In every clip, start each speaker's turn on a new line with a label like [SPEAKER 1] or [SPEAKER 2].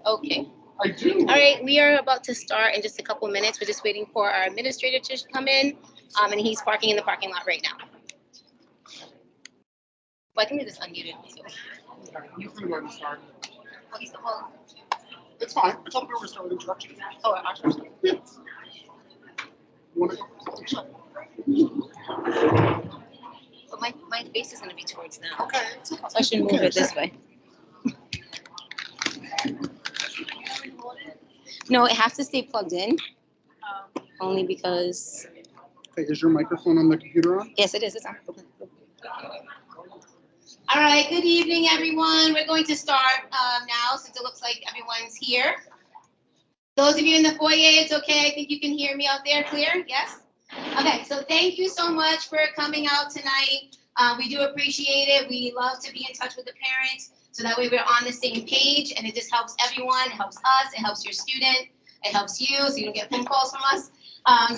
[SPEAKER 1] Okay.
[SPEAKER 2] I do.
[SPEAKER 1] All right, we are about to start in just a couple minutes. We're just waiting for our administrator to come in, and he's parking in the parking lot right now. Well, I think it is unmuted. So.
[SPEAKER 2] You can go ahead and start.
[SPEAKER 1] Oh, he's the one.
[SPEAKER 2] It's fine. I told him we were starting introductions.
[SPEAKER 1] Oh, our first.
[SPEAKER 2] Yeah. You want to go? Sure.
[SPEAKER 1] But my face is going to be towards now.
[SPEAKER 2] Okay.
[SPEAKER 1] So I should move it this way. No, it has to stay plugged in. Only because.
[SPEAKER 2] Okay, is your microphone on the computer on?
[SPEAKER 1] Yes, it is. It's on. All right. Good evening, everyone. We're going to start now since it looks like everyone's here. Those of you in the foyer, it's okay. I think you can hear me out there clear. Yes? Okay. So thank you so much for coming out tonight. We do appreciate it. We love to be in touch with the parents. So that way we're on the same page and it just helps everyone. It helps us. It helps your student. It helps you so you don't get phone calls from us.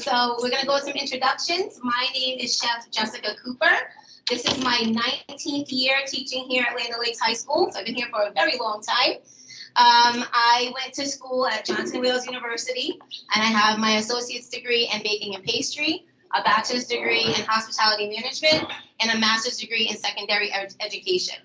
[SPEAKER 1] So we're going to go with some introductions. My name is Chef Jessica Cooper. This is my 19th year teaching here at Land O'Lakes High School. So I've been here for a very long time. I went to school at Johnson Wales University and I have my associate's degree in baking and pastry, a bachelor's degree in hospitality management, and a master's degree in secondary education.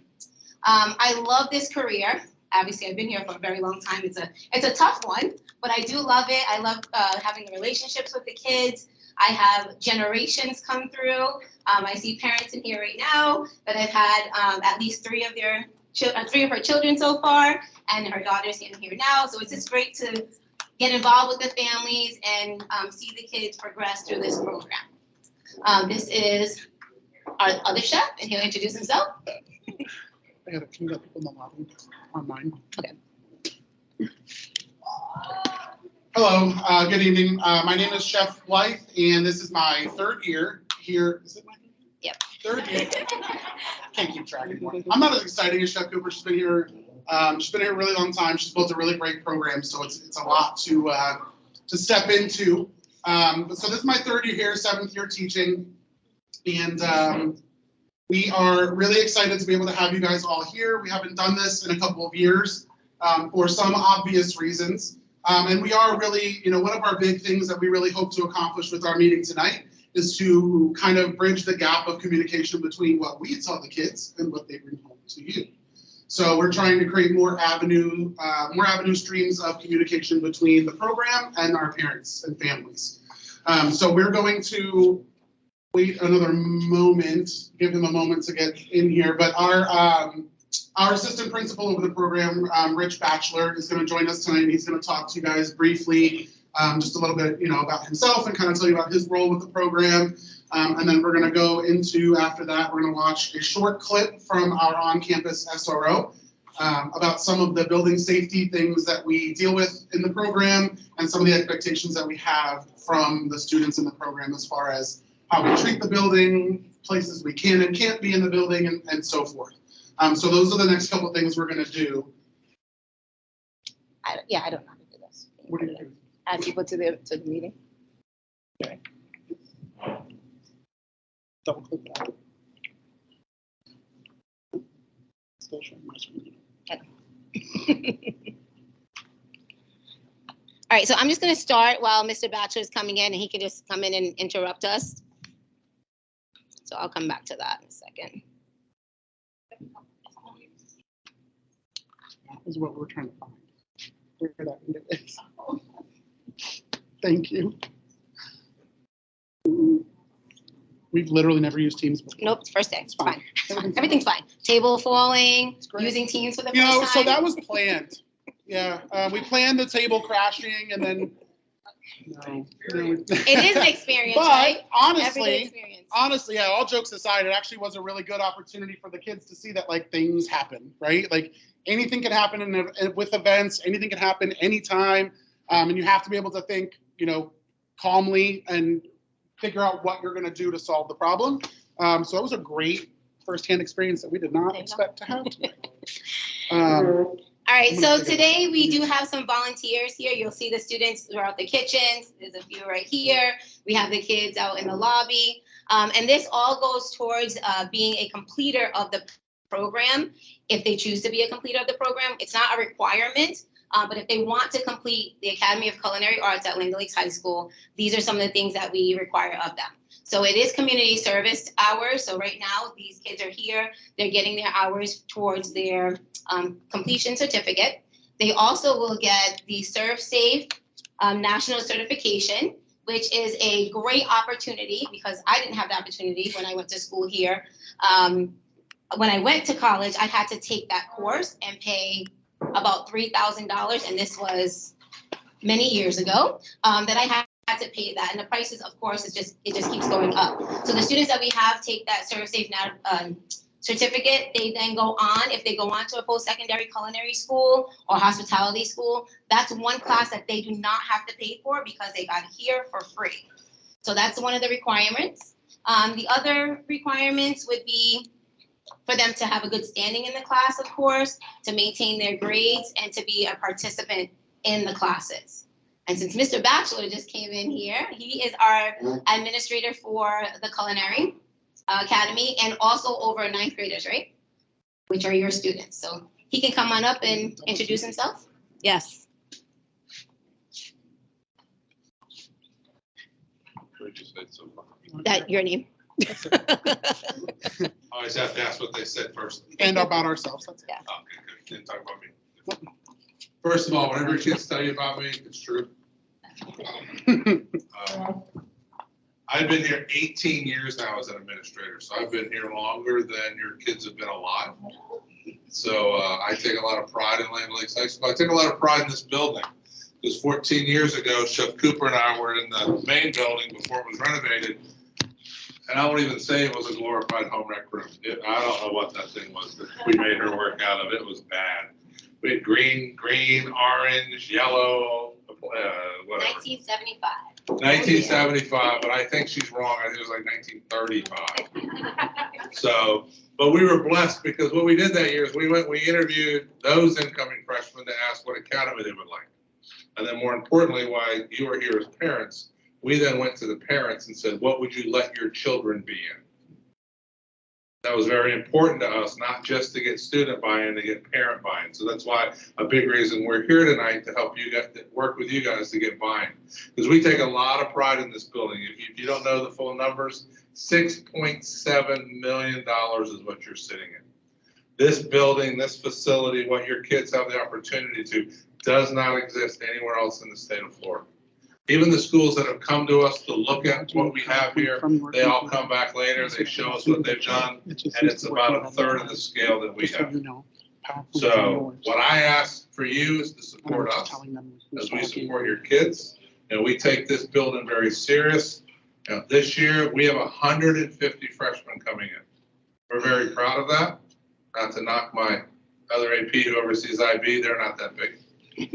[SPEAKER 1] I love this career. Obviously, I've been here for a very long time. It's a tough one, but I do love it. I love having relationships with the kids. I have generations come through. I see parents in here right now that have had at least three of her children so far, and her daughter's in here now. So it's just great to get involved with the families and see the kids progress through this program. This is our other chef, and he'll introduce himself.
[SPEAKER 2] I got a few people in the lobby online.
[SPEAKER 1] Okay.
[SPEAKER 2] Hello, good evening. My name is Chef Blythe, and this is my third year here. Is it my third year?
[SPEAKER 1] Yep.
[SPEAKER 2] Third year. Can't keep track anymore. I'm not as exciting as Chef Cooper. She's been here a really long time. She's built a really great program, so it's a lot to step into. So this is my third year here, 7th year teaching, and we are really excited to be able to have you guys all here. We haven't done this in a couple of years for some obvious reasons. And we are really, one of our big things that we really hope to accomplish with our meeting tonight is to kind of bridge the gap of communication between what we tell the kids and what they bring home to you. So we're trying to create more avenue streams of communication between the program and our parents and families. So we're going to wait another moment, give him a moment to get in here. But our assistant principal over the program, Rich Batchelor, is going to join us tonight. He's going to talk to you guys briefly, just a little bit, about himself and kind of tell you about his role with the program. And then we're going to go into, after that, we're going to watch a short clip from our on-campus SRO about some of the building safety things that we deal with in the program and some of the expectations that we have from the students in the program as far as how we treat the building, places we can and can't be in the building, and so forth. So those are the next couple of things we're going to do.
[SPEAKER 1] I don't know how to do this.
[SPEAKER 2] What do you do?
[SPEAKER 1] Add people to the meeting.
[SPEAKER 2] Okay. Double click that. Still showing my screen.
[SPEAKER 1] All right, so I'm just going to start while Mr. Batchelor is coming in, and he can just come in and interrupt us. So I'll come back to that in a second.
[SPEAKER 2] That is what we're trying to find. Where that window is. Thank you. We've literally never used Teams before.
[SPEAKER 1] Nope, it's first day.
[SPEAKER 2] It's fine.
[SPEAKER 1] Everything's fine. Table falling, using Teams for the first time.
[SPEAKER 2] So that was planned. Yeah, we planned the table crashing, and then no.
[SPEAKER 1] It is an experience,
[SPEAKER 2] but
[SPEAKER 1] right?
[SPEAKER 2] honestly, yeah, all jokes aside, it actually was a really good opportunity for the kids to see that things happen, right? Like anything can happen with events, anything can happen anytime, and you have to be able to think, calmly and figure out what you're going to do to solve the problem. So it was a great firsthand experience that we did not expect to have tonight.
[SPEAKER 1] All right, so today we do have some volunteers here. You'll see the students throughout the kitchens. There's a few right here. We have the kids out in the lobby. And this all goes towards being a completer of the program if they choose to be a completer of the program. It's not a requirement, but if they want to complete the Academy of Culinary Arts at Land O'Lakes High School, these are some of the things that we require of them. So it is community service hours. So right now, these kids are here. They're getting their hours towards their completion certificate. They also will get the Serve Safe National Certification, which is a great opportunity because I didn't have the opportunity when I went to school here. When I went to college, I had to take that course and pay about $3,000, and this was many years ago, that I had to pay that. And the prices, of course, it just keeps going up. So the students that we have take that Serve Safe certificate, they then go on, if they go on to a post-secondary culinary school or hospitality school, that's one class that they do not have to pay for because they got it here for free. So that's one of the requirements. The other requirements would be for them to have a good standing in the class, of course, to maintain their grades and to be a participant in the classes. And since Mr. Batchelor just came in here, he is our administrator for the Culinary Academy and also over ninth graders, right? Which are your students. So he can come on up and introduce himself. Yes. That your name.
[SPEAKER 3] I always have to ask what they said first.
[SPEAKER 2] And about ourselves. That's it.
[SPEAKER 1] Yeah.
[SPEAKER 3] Okay, good. Didn't talk about me. First of all, whatever kids tell you about me, it's true. I've been here 18 years now as an administrator, so I've been here longer than your kids have been alive. So I take a lot of pride in Land O'Lakes High School. I take a lot of pride in this building because 14 years ago, Chef Cooper and I were in the main building before it was renovated. And I won't even say it was a glorified home rec room. I don't know what that thing was that we made her work out of. It was bad. We had green, orange, yellow, whatever.
[SPEAKER 1] 1975.
[SPEAKER 3] 1975, but I think she's wrong. I think it was like 1935. So, but we were blessed because what we did that year is we interviewed those incoming freshmen to ask what academy they would like. And then more importantly, why you are here as parents, we then went to the parents and said, what would you let your children be in? That was very important to us, not just to get student buy-in, to get parent buy-in. So that's why a big reason we're here tonight to help you guys, work with you guys to get buy-in. Because we take a lot of pride in this building. If you don't know the full numbers, $6.7 million is what you're sitting in. This building, this facility, what your kids have the opportunity to, does not exist anywhere else in the state of Florida. Even the schools that have come to us to look at what we have here, they all come back later, they show us what they've done, and it's about a third of the scale that we have. So what I ask for you is to support us as we support your kids, and we take this building very serious. This year, we have 150 freshmen coming in. We're very proud of that. Not to knock my other AP who oversees IB, they're not that big.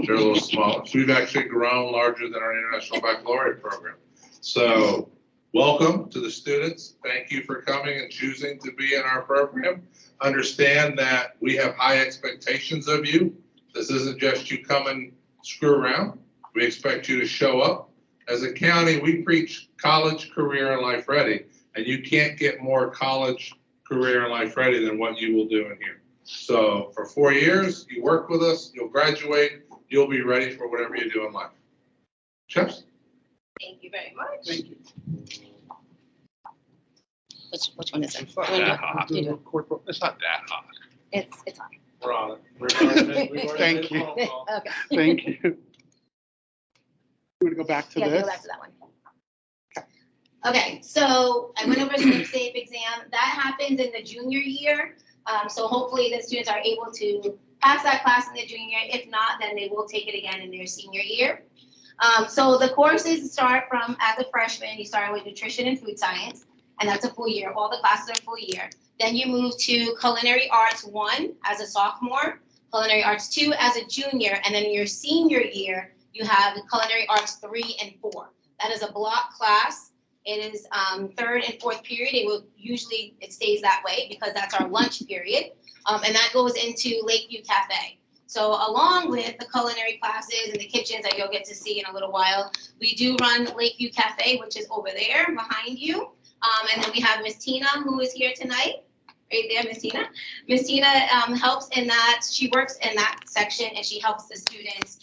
[SPEAKER 3] They're a little smaller. So we've actually grown larger than our International Baccalaureate program. So welcome to the students. Thank you for coming and choosing to be in our program. Understand that we have high expectations of you. This isn't just you come and screw around. We expect you to show up. As a county, we preach college, career, and life ready. And you can't get more college, career, and life ready than what you will do in here. So for 4 years, you work with us, you'll graduate, you'll be ready for whatever you do in life. Chefs?
[SPEAKER 1] Thank you very much.
[SPEAKER 2] Thank you.
[SPEAKER 1] Which one is it?
[SPEAKER 3] It's not that hot.
[SPEAKER 1] You do.
[SPEAKER 3] It's not that hot.
[SPEAKER 1] It's on.
[SPEAKER 3] We're on it.
[SPEAKER 2] Thank you.
[SPEAKER 1] Okay.
[SPEAKER 2] Thank you. You want to go back to
[SPEAKER 1] Yeah,
[SPEAKER 2] this?
[SPEAKER 1] go back to that one. Okay, so I went over the SAFE exam. That happens in the junior year. So hopefully the students are able to pass that class in the junior. If not, then they will take it again in their senior year. So the courses start from, as a freshman, you start with nutrition and food science, and that's a full year. All the classes are full year. Then you move to culinary arts 1 as a sophomore, culinary arts 2 as a junior, and then in your senior year, you have culinary arts 3 and 4. That is a block class. It is third and fourth period. It stays that way because that's our lunch period. And that goes into Lakeview Cafe. So along with the culinary classes and the kitchens that you'll get to see in a little while, we do run Lakeview Cafe, which is over there behind you. And then we have Miss Tina, who is here tonight. right there, Miss Tina. Miss Tina helps in that, she works in that section and she helps the students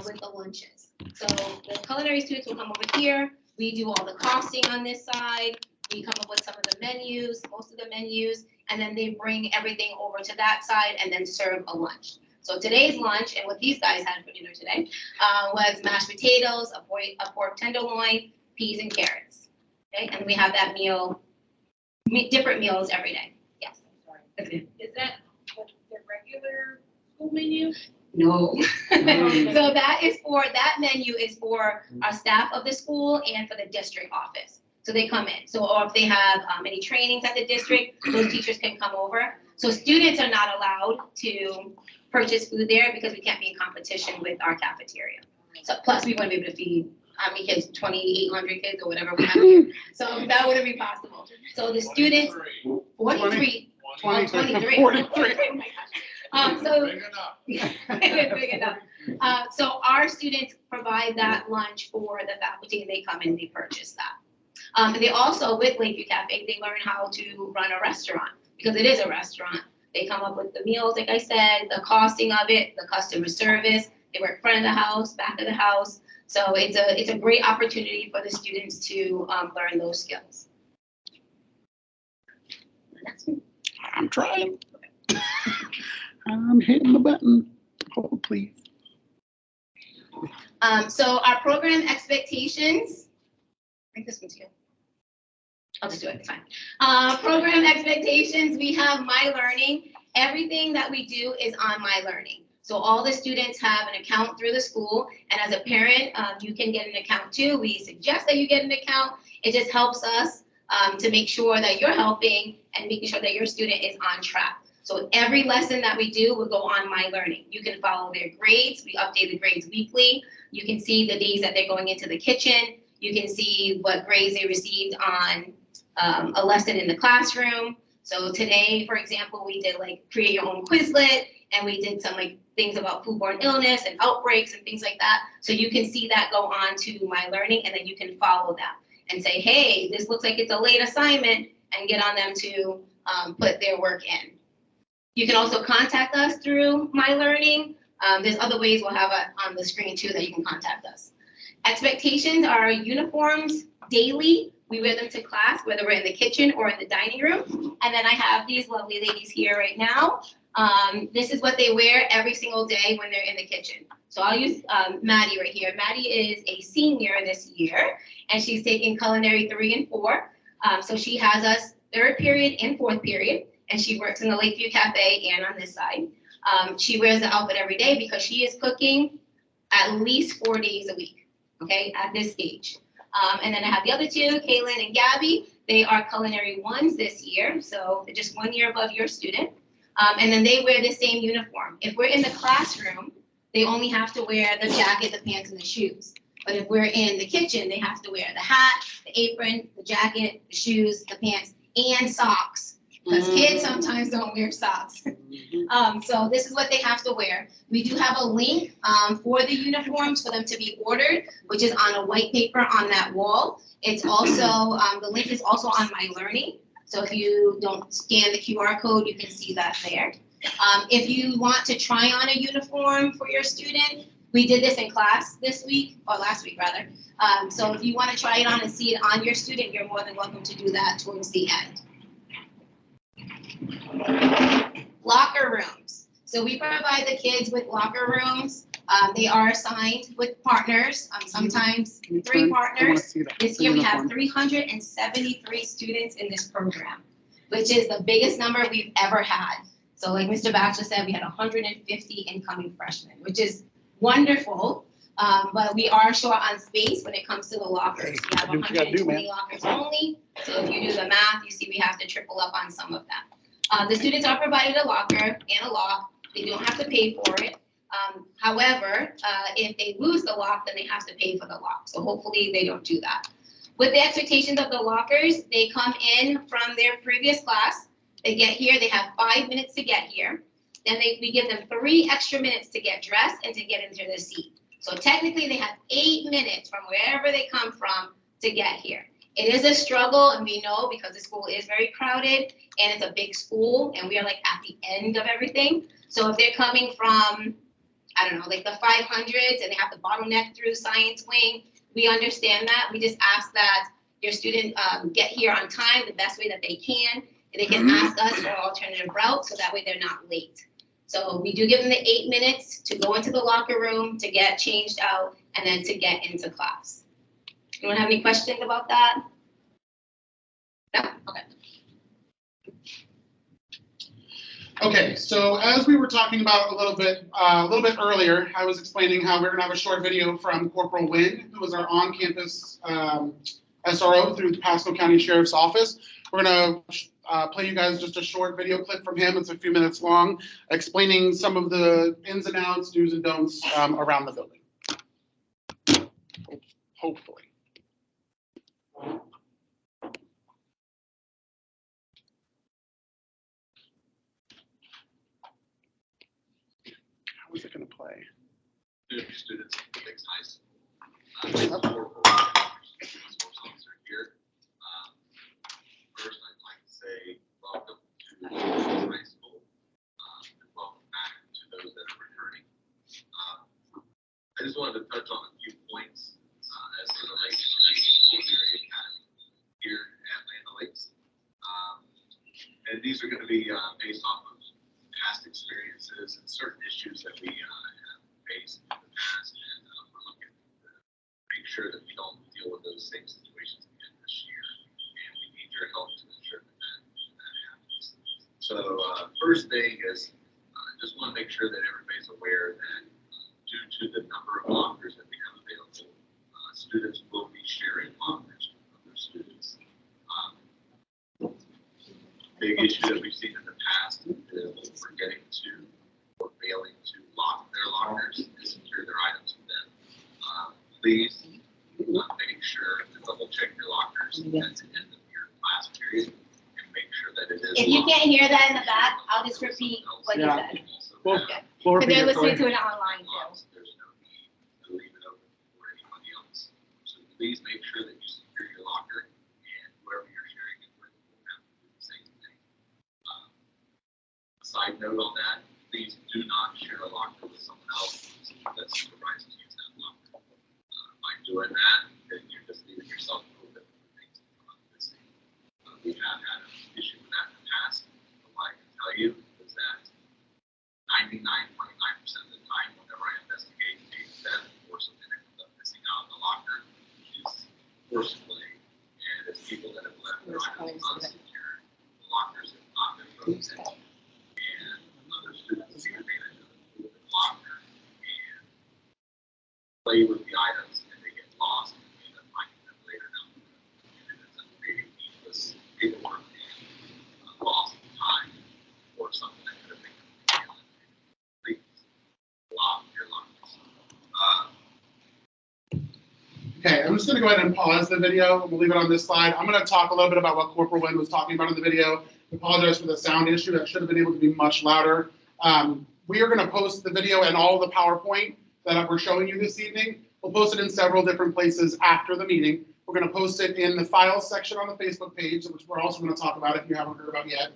[SPEAKER 1] with the lunches. So the culinary students will come over here. We do all the costing on this side. We come up with some of the menus, most of the menus, and then they bring everything over to that side and then serve a lunch. So today's lunch, and what these guys had for dinner today, was mashed potatoes, a pork tenderloin, peas and carrots. Okay, and we have that meal, different meals every day. Yes.
[SPEAKER 4] Is that what the regular school menu?
[SPEAKER 1] No. So that menu is for our staff of the school and for the district office. So they come in. So, or if they have any trainings at the district, those teachers can come over. So students are not allowed to purchase food there because we can't be in competition with our cafeteria. So plus we want to be able to feed how many kids, 2,800 kids or whatever we have here. So that wouldn't be possible. So the students, 43. 23.
[SPEAKER 2] 43.
[SPEAKER 1] Oh my gosh. So
[SPEAKER 3] Big enough.
[SPEAKER 1] big enough. So our students provide that lunch for the faculty and they come in and they purchase that. And they also, with Lakeview Cafe, they learn how to run a restaurant because it is a restaurant. They come up with the meals, like I said, the costing of it, the customer service. They work front of the house, back of the house. So it's a great opportunity for the students to learn those skills.
[SPEAKER 5] I'm trying. I'm hitting the button. Hold, please.
[SPEAKER 1] So our program expectations, I think this one's good. I'll just do it, it's fine. Program expectations, we have My Learning. Everything that we do is on My Learning. So all the students have an account through the school, and as a parent, you can get an account too. We suggest that you get an account. It just helps us to make sure that you're helping and making sure that your student is on track. So every lesson that we do will go on My Learning. You can follow their grades. We update the grades weekly. You can see the days that they're going into the kitchen. You can see what grades they received on a lesson in the classroom. So today, for example, we did like create your own Quizlet, and we did some like things about foodborne illness and outbreaks and things like that. So you can see that go on to My Learning, and then you can follow them and say, hey, this looks like it's a late assignment, and get on them to put their work in. You can also contact us through My Learning. There's other ways we'll have it on the screen too that you can contact us. Expectations are uniforms daily. We wear them to class, whether we're in the kitchen or in the dining room. And then I have these lovely ladies here right now. This is what they wear every single day when they're in the kitchen. So I'll use Maddie right here. Maddie is a senior this year, and she's taking culinary 3 and 4. So she has us 3rd period and 4th period, and she works in the Lakeview Cafe and on this side. She wears the outfit every day because she is cooking at least 4 days a week, okay, at this stage. And then I have the other two, Kaylin and Gabby. They are culinary 1s this year, so they're just 1 year above your student. And then they wear the same uniform. If we're in the classroom, they only have to wear the jacket, the pants, and the shoes. But if we're in the kitchen, they have to wear the hat, the apron, the jacket, the shoes, the pants, and socks. Because kids sometimes don't wear socks. So this is what they have to wear. We do have a link for the uniforms for them to be ordered, which is on a white paper on that wall. It's also, the link is also on My Learning. So if you don't scan the QR code, you can see that there. If you want to try on a uniform for your student, we did this in class this week, or last week rather. So if you want to try it on and see it on your student, you're more than welcome to do that towards the end. Locker rooms. So we provide the kids with locker rooms. They are assigned with partners, sometimes 3 partners. This year we have 373 students in this program, which is the biggest number we've ever had. So like Mr. Batchelor said, we had 150 incoming freshmen, which is wonderful. But we are short on space when it comes to the lockers. We have 120 lockers only. So if you do the math, you see we have to triple up on some of them. The students are provided a locker and a lock. They don't have to pay for it. However, if they lose the lock, then they have to pay for the lock. So hopefully they don't do that. With the expectations of the lockers, they come in from their previous class. They get here, they have 5 minutes to get here. Then we give them 3 extra minutes to get dressed and to get into their seat. So technically they have 8 minutes from wherever they come from to get here. It is a struggle, and we know because the school is very crowded and it's a big school and we are like at the end of everything. So if they're coming from, I don't know, like the 500s and they have to bottleneck through science wing, we understand that. We just ask that your student get here on time the best way that they can. And they can ask us for alternative routes so that way they're not late. So we do give them the 8 minutes to go into the locker room, to get changed out, and then to get into class. Anyone have any questions about that? No? Okay.
[SPEAKER 2] Okay, so as we were talking about a little bit earlier, I was explaining how we're gonna have a short video from Corporal Wynn, who is our on-campus SRO through the Pasco County Sheriff's Office. We're gonna play you guys just a short video clip from him. It's a few minutes long, explaining some of the ins and outs, do's and don'ts around the building. Hopefully. How is it going to play?
[SPEAKER 6] Students at Biggs High School. Source officer here. First, I'd like to say welcome to Biggs High School, and welcome back to those that are returning. I just wanted to touch on a few points as it relates to the Culinary Academy here at Land O'Lakes. And these are going to be based off of past experiences and certain issues that we have faced in the past, and we're looking to make sure that we don't deal with those same situations again this year. And we need your help to ensure that happens. So first thing is, I just want to make sure that everybody's aware that due to the number of lockers that we have available, students will be sharing lockers with other students. Big issue that we've seen in the past is forgetting to or failing to lock their lockers and secure their items with them. Please make sure to double check your lockers at the end of your class period and make sure that it is.
[SPEAKER 1] If you can't hear that in the back, I'll just repeat what you said.
[SPEAKER 5] We'll
[SPEAKER 1] Because they're
[SPEAKER 5] repeat it for
[SPEAKER 1] listening
[SPEAKER 5] you.
[SPEAKER 1] to it online too.
[SPEAKER 6] There's no need to leave it open for anybody else. So please make sure that you secure your locker, and whoever you're sharing it with will have to do the same thing. Side note on that, please do not share a locker with someone else that's supervised to use that locker. By doing that, then you're just leaving yourself open for things to come up missing. We have had an issue with that in the past, but what I can tell you is that 99.9% of the time, whenever I investigate a theft or something that comes up missing out of the locker, is forcibly, and it's people that have left their items unsecured. The lockers have not been broken into, and other students take advantage of the locker and play with the items, and they get lost, and we end up finding them later down the road. And it ends up creating needless paperwork and loss of time or something that could have been completely eliminated. Please lock your lockers.
[SPEAKER 2] Okay, I'm just going to go ahead and pause the video. We'll leave it on this slide. I'm going to talk a little bit about what Corporal Wynn was talking about in the video. I apologize for the sound issue. That should have been able to be much louder. We are going to post the video and all the PowerPoint that we're showing you this evening. We'll post it in several different places after the meeting. We're going to post it in the files section on the Facebook page, which we're also going to talk about if you haven't heard about yet.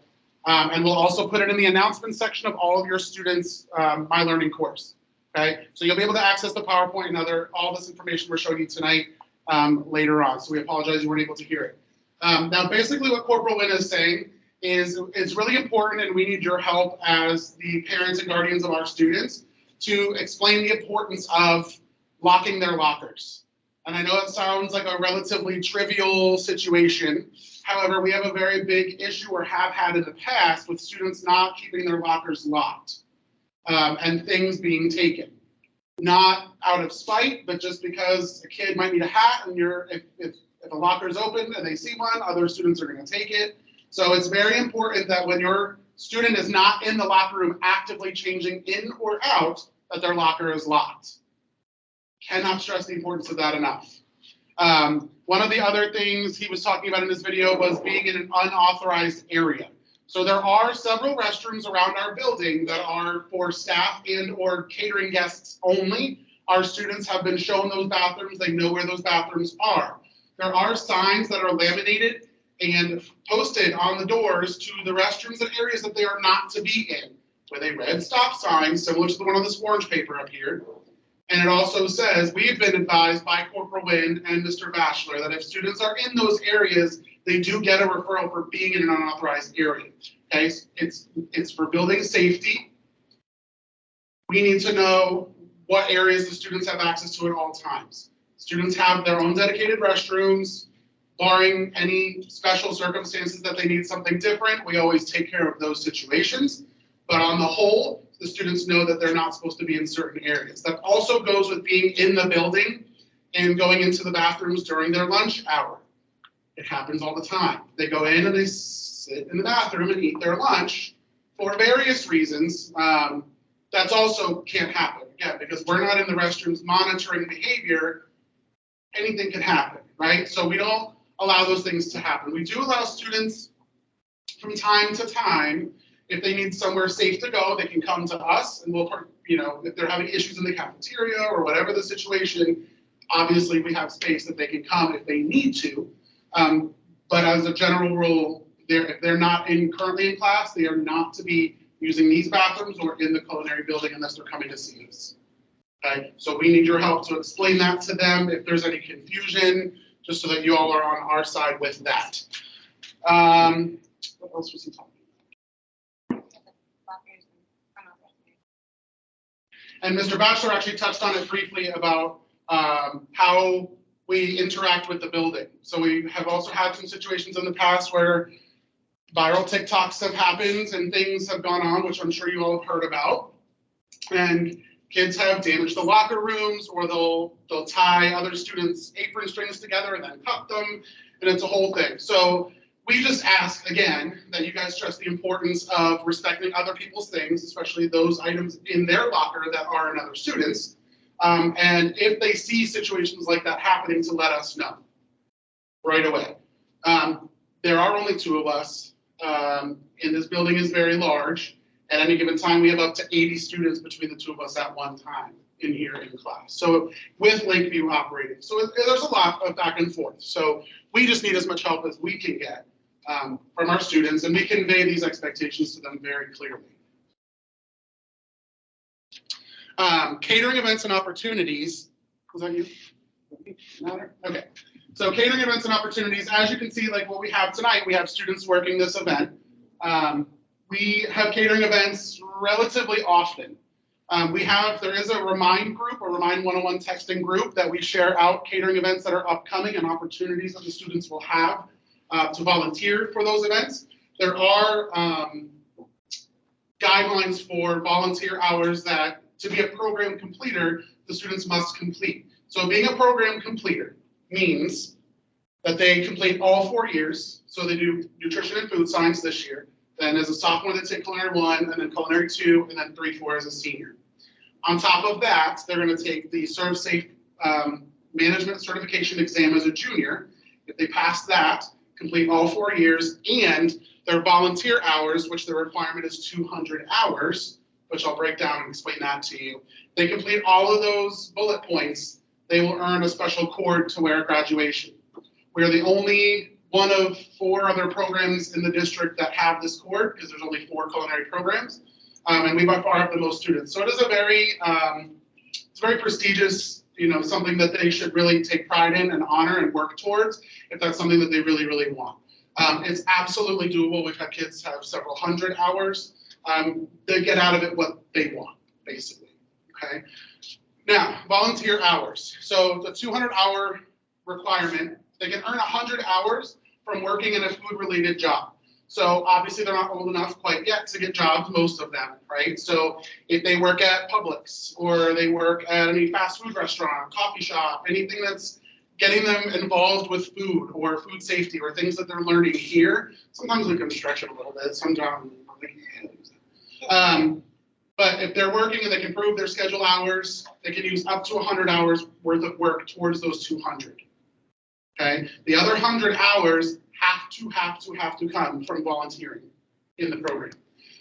[SPEAKER 2] And we'll also put it in the announcement section of all of your students' My Learning course. Okay, so you'll be able to access the PowerPoint and all this information we're showing you tonight later on. So we apologize you weren't able to hear it. Now, basically what Corporal Wynn is saying is it's really important, and we need your help as the parents and guardians of our students to explain the importance of locking their lockers. And I know it sounds like a relatively trivial situation. However, we have a very big issue, or have had in the past, with students not keeping their lockers locked and things being taken. Not out of spite, but just because a kid might need a hat, and if a locker is open and they see one, other students are going to take it. So it's very important that when your student is not in the locker room actively changing in or out, that their locker is locked. Cannot stress the importance of that enough. One of the other things he was talking about in this video was being in an unauthorized area. So there are several restrooms around our building that are for staff and or catering guests only. Our students have been shown those bathrooms. They know where those bathrooms are. there are signs that are laminated and posted on the doors to the restrooms and areas that they are not to be in, with a red stop sign similar to the one on this orange paper up here. And it also says, we've been advised by Corporal Wind and Mr. Bachelor that if students are in those areas, they do get a referral for being in an unauthorized area. Okay, it's for building safety. We need to know what areas the students have access to at all times. Students have their own dedicated restrooms, barring any special circumstances that they need something different. We always take care of those situations. But on the whole, the students know that they're not supposed to be in certain areas. That also goes with being in the building and going into the bathrooms during their lunch hour. It happens all the time. They go in and they sit in the bathroom and eat their lunch for various reasons. That's also can't happen, again, because we're not in the restrooms monitoring behavior. Anything can happen, right? So we don't allow those things to happen. We do allow students from time to time, if they need somewhere safe to go, they can come to us and we'll, if they're having issues in the cafeteria or whatever the situation, obviously we have space that they can come if they need to. But as a general rule, if they're not currently in class, they are not to be using these bathrooms or in the culinary building unless they're coming to see us. Okay, so we need your help to explain that to them if there's any confusion, just so that you all are on our side with that. What else was he talking about? And Mr. Bachelor actually touched on it briefly about how we interact with the building. So we have also had some situations in the past where viral TikToks have happened and things have gone on, which I'm sure you all have heard about. And kids have damaged the locker rooms, or they'll tie other students' apron strings together and then cut them, and it's a whole thing. So we just ask, again, that you guys stress the importance of respecting other people's things, especially those items in their locker that are another student's. And if they see situations like that happening, to let us know right away. There are only 2 of us, and this building is very large. At any given time, we have up to 80 students between the 2 of us at one time in here in class. So with Lakeview operating, so there's a lot of back and forth. So we just need as much help as we can get from our students, and we convey these expectations to them very clearly. Catering events and opportunities. Was that you? Okay. So catering events and opportunities, as you can see, like what we have tonight, we have students working this event. We have catering events relatively often. There is a Remind group, a Remind 101 texting group that we share out catering events that are upcoming and opportunities that the students will have to volunteer for those events. There are guidelines for volunteer hours that, to be a program completer, the students must complete. So being a program completer means that they complete all 4 years. So they do nutrition and food science this year. Then as a sophomore, they take culinary 1, and then culinary 2, and then 3-4 as a senior. On top of that, they're going to take the Serve Safe Management Certification exam as a junior. If they pass that, complete all 4 years, and their volunteer hours, which the requirement is 200 hours, which I'll break down and explain that to you. They complete all of those bullet points, they will earn a special cord to wear at graduation. We're the only one of 4 other programs in the district that have this cord, because there's only 4 culinary programs, and we by far have the most students. So it is a very, it's very prestigious, something that they should really take pride in and honor and work towards, if that's something that they really, really want. It's absolutely doable. We've had kids have several hundred hours. They get out of it what they want, basically, okay? Now, volunteer hours. So the 200-hour requirement, they can earn 100 hours from working in a food-related job. So obviously they're not old enough quite yet to get jobs, most of them, right? So if they work at Publix, or they work at any fast food restaurant, coffee shop, anything that's getting them involved with food or food safety or things that they're learning here, sometimes we can stretch it a little bit, sometimes we can't. But if they're working and they can prove their schedule hours, they can use up to 100 hours worth of work towards those 200. Okay, the other 100 hours have to come from volunteering in the program,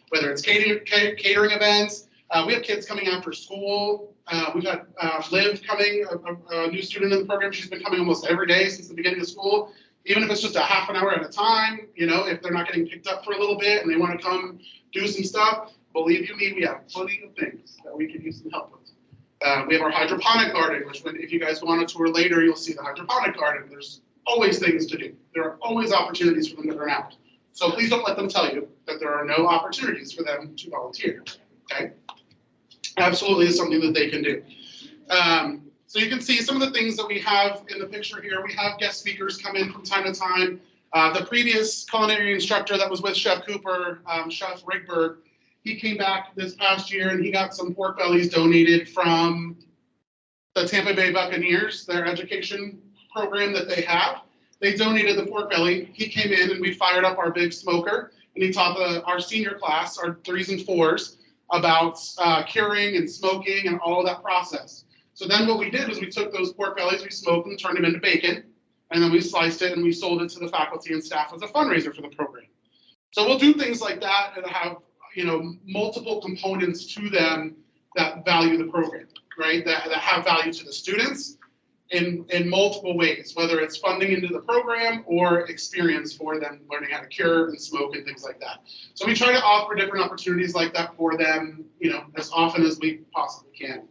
[SPEAKER 2] whether it's catering events, We have kids coming after school. We've got Liv coming, a new student in the program. She's been coming almost every day since the beginning of school, even if it's just a half an hour at a time. You know, if they're not getting picked up for a little bit and they want to come do some stuff, believe you me, we have plenty of things that we could use some help with. We have our hydroponic garden, which if you guys go on a tour later, you'll see the hydroponic garden. There's always things to do. There are always opportunities for them to learn out. So please don't let them tell you that there are no opportunities for them to volunteer, okay? Absolutely is something that they can do. So you can see some of the things that we have in the picture here. We have guest speakers come in from time to time. The previous culinary instructor that was with Chef Cooper, Chef Rigberg, he came back this past year and he got some pork bellies donated from the Tampa Bay Buccaneers, their education program that they have. They donated the pork belly. He came in and we fired up our big smoker and he taught our senior class, our 3s and 4s, about curing and smoking and all of that process. So then what we did was we took those pork bellies, we smoked them, turned them into bacon, and then we sliced it and we sold it to the faculty and staff as a fundraiser for the program. So we'll do things like that and have, you know, multiple components to them that value the program, right? That have value to the students in multiple ways, whether it's funding into the program or experience for them learning how to cure and smoke and things like that. So we try to offer different opportunities like that for them, you know, as often as we possibly can.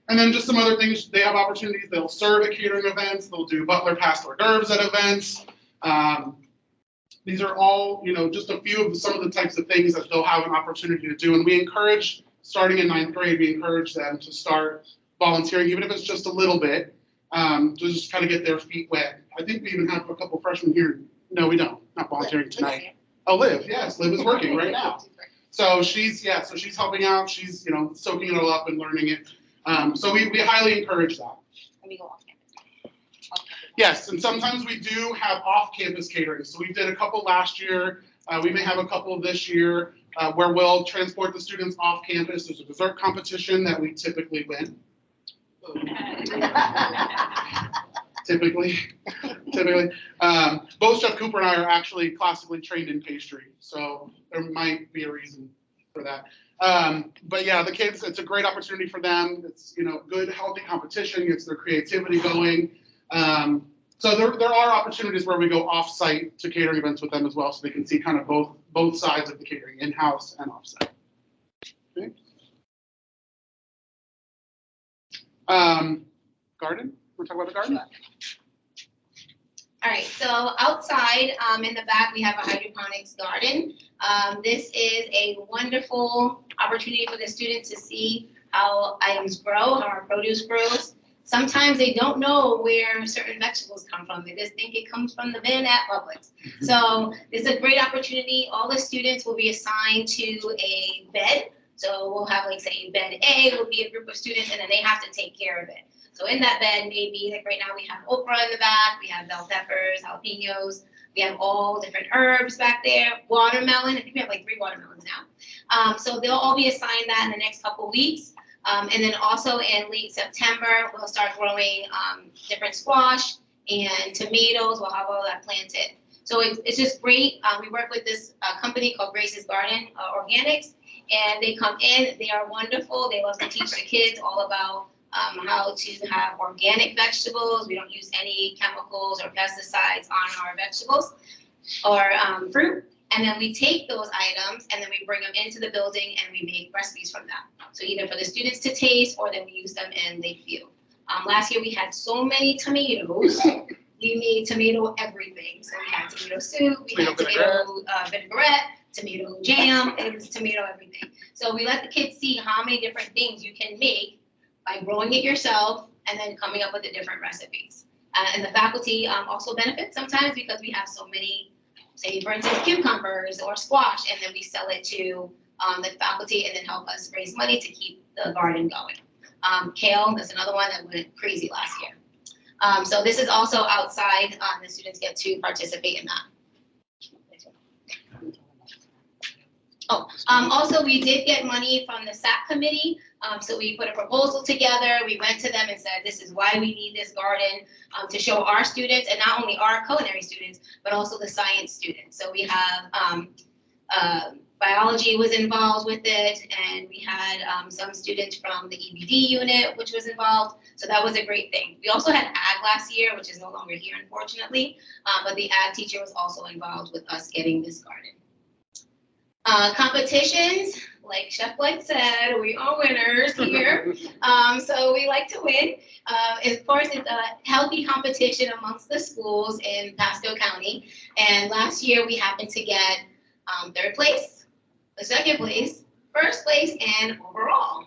[SPEAKER 2] And then just some other things, they have opportunities, they'll serve at catering events, they'll do butler pass hors d'oeuvres at events. These are all, you know, just a few of some of the types of things that they'll have an opportunity to do. And we encourage, starting in 9th grade, we encourage them to start volunteering, even if it's just a little bit, to just kind of get their feet wet. I think we even have a couple freshmen here. No, we don't, not volunteering tonight. Oh, Liv, yes, Liv is working right now. So she's helping out, she's, you know, soaking it all up and learning it. So we highly encourage that.
[SPEAKER 1] Let me go off campus.
[SPEAKER 2] Yes, and sometimes we do have off-campus catering. So we did a couple last year. We may have a couple this year where we'll transport the students off campus. There's a dessert competition that we typically win. Typically. Both Chef Cooper and I are actually classically trained in pastry, so there might be a reason for that. But yeah, the kids, it's a great opportunity for them. It's, you know, good, healthy competition, gets their creativity going. So there are opportunities where we go off-site to catering events with them as well, so they can see kind of both sides of the catering, in-house and off-site. Okay. Garden, we'll talk about the garden?
[SPEAKER 1] All right, so outside in the back, we have a hydroponics garden. This is a wonderful opportunity for the students to see how items grow, how our produce grows. Sometimes they don't know where certain vegetables come from. They just think it comes from the bin at Publix. So it's a great opportunity. All the students will be assigned to a bed. So we'll have, like, say, bed A will be a group of students, and then they have to take care of it. So in that bed, maybe, like right now, we have okra in the back, we have bell peppers, jalapenos, we have all different herbs back there, watermelon. I think we have like 3 watermelons now. So they'll all be assigned that in the next couple weeks. And then also in late September, we'll start growing different squash and tomatoes. We'll have all that planted. So it's just great. We work with this company called Grace's Garden Organics, and they come in. They are wonderful. They love to teach the kids all about how to have organic vegetables. We don't use any chemicals or pesticides on our vegetables or fruit. And then we take those items and then we bring them into the building and we make recipes from them. So either for the students to taste or then we use them in the field. Last year we had so many tomatoes. We made tomato everything. So we had tomato soup, we had tomato vinaigrette, tomato jam, it was tomato everything. So we let the kids see how many different things you can make by growing it yourself and then coming up with the different recipes. And the faculty also benefit sometimes because we have so many, say for instance, cucumbers or squash, and then we sell it to the faculty and then help us raise money to keep the garden going. Kale, that's another one that went crazy last year. So this is also outside, the students get to participate in that. Also we did get money from the SAC committee. So we put a proposal together. We went to them and said, this is why we need this garden to show our students, and not only our culinary students, but also the science students. So we have Biology was involved with it, and we had some students from the EBD unit, which was involved. So that was a great thing. We also had ag last year, which is no longer here, unfortunately. But the ag teacher was also involved with us getting this garden. Competitions, like Chef Blake said, we are winners here. So we like to win. Of course, it's a healthy competition amongst the schools in Pasco County. And last year we happened to get third place, the second place, first place, and overall.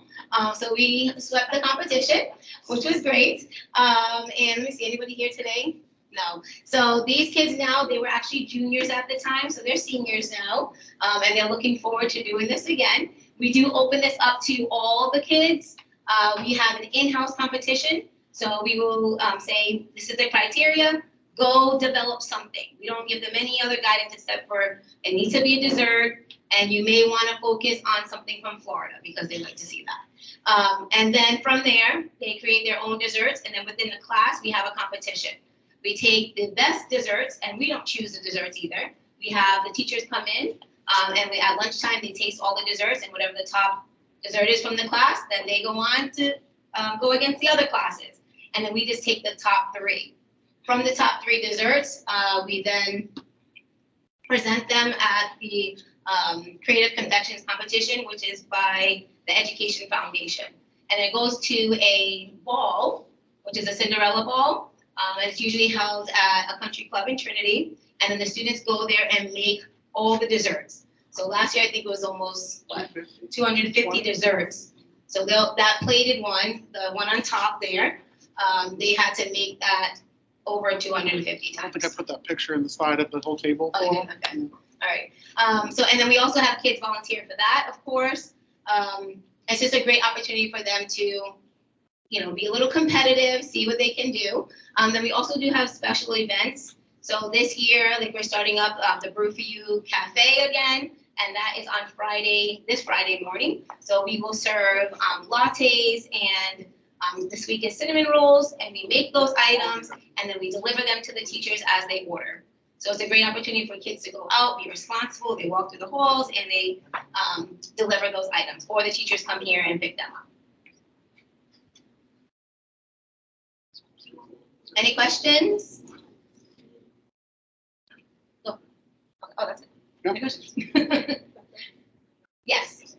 [SPEAKER 1] So we swept the competition, which was great. And let me see, anybody here today? No. So these kids now, they were actually juniors at the time, so they're seniors now, and they're looking forward to doing this again. We do open this up to all the kids. We have an in-house competition, so we will say, this is the criteria, go develop something. We don't give them any other guidance except for it needs to be a dessert, and you may want to focus on something from Florida because they like to see that. And then from there, they create their own desserts, and then within the class, we have a competition. We take the best desserts, and we don't choose the desserts either. We have the teachers come in, and at lunchtime, they taste all the desserts, and whatever the top dessert is from the class, then they go on to go against the other classes. And then we just take the top 3. From the top 3 desserts, we then present them at the Creative Confections competition, which is by the Education Foundation. And it goes to a ball, which is a Cinderella ball. And it's usually held at a country club in Trinity. And then the students go there and make all the desserts. So last year, I think it was almost, 250 desserts. So that plated one, the one on top there, they had to make that over 250 times.
[SPEAKER 2] I don't think I put that picture in the slide of the whole table.
[SPEAKER 1] Oh, yeah, okay. All right. So, and then we also have kids volunteer for that, of course. It's just a great opportunity for them to, be a little competitive, see what they can do. Then we also do have special events. So this year, like we're starting up the Brew For You Cafe again, and that is on this Friday morning. So we will serve lattes, and this week is cinnamon rolls, and we make those items, and then we deliver them to the teachers as they order. So it's a great opportunity for kids to go out, be responsible. They walk through the halls, and they deliver those items, or the teachers come here and pick them up. Any questions? Oh, that's it.
[SPEAKER 2] Yep.
[SPEAKER 1] Any questions? Yes.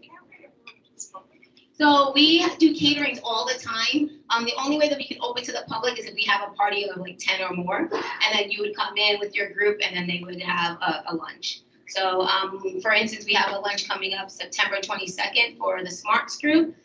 [SPEAKER 1] So we do caterings all the time. The only way that we can open to the public is if we have a party of like 10 or more, and then you would come in with your group, and then they would have a lunch. So for instance, we have a lunch coming up September 22nd for the Smarts group.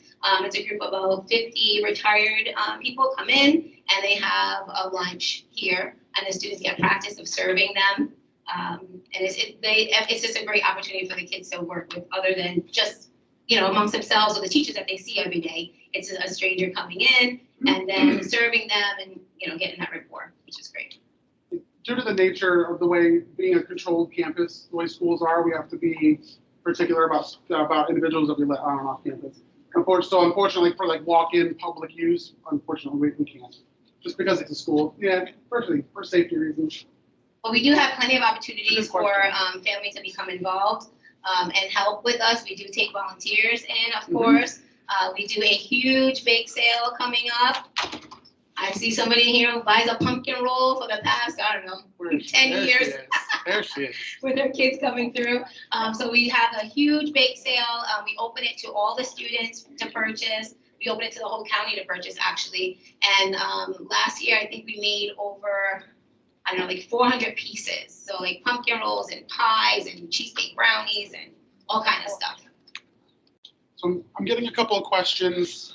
[SPEAKER 1] It's a group of about 50 retired people come in, and they have a lunch here, and the students get practice of serving them. And it's just a great opportunity for the kids to work with other than just, amongst themselves or the teachers that they see every day. It's a stranger coming in and then serving them and, getting that rapport, which is great.
[SPEAKER 2] Due to the nature of the way being a controlled campus, the way schools are, we have to be particular about individuals that we let on and off campus. So unfortunately, for like walk-in public use, unfortunately, we can't. Just because it's a school. Yeah, firstly, for safety reasons.
[SPEAKER 1] But we do have plenty of opportunities
[SPEAKER 2] Good
[SPEAKER 1] for
[SPEAKER 2] question.
[SPEAKER 1] families to become involved and help with us. We do take volunteers in, of course. We do a huge bake sale coming up. I see somebody here who buys a pumpkin roll for the past, 10 years.
[SPEAKER 5] There she is.
[SPEAKER 1] With their kids coming through. So we have a huge bake sale. We open it to all the students to purchase. We open it to the whole county to purchase, actually. And last year, I think we made over, 400 pieces. So like pumpkin rolls and pies and cheesecake brownies and all kind of stuff.
[SPEAKER 2] So I'm getting a couple of questions.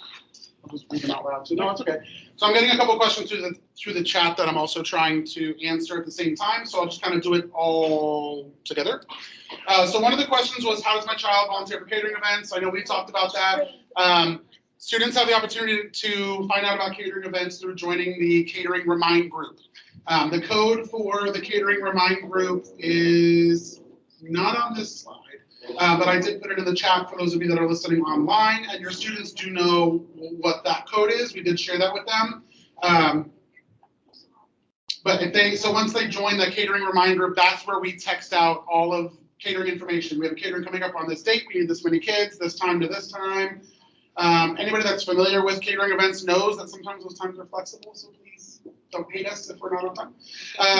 [SPEAKER 2] I'll just read them out loud. So no, it's okay. So I'm getting a couple of questions through the chat that I'm also trying to answer at the same time. So I'll just kind of do it all together. So one of the questions was, how does my child volunteer for catering events? I know we talked about that. Students have the opportunity to find out about catering events through joining the Catering Remind group. The code for the Catering Remind group is not on this slide. But I did put it in the chat for those of you that are listening online, and your students do know what that code is. We did share that with them. But so once they join the Catering Remind group, that's where we text out all of catering information. We have catering coming up on this date. We need this many kids, this time to this time. Anybody that's familiar with catering events knows that sometimes those times are flexible, so please don't hate us if we're not on time.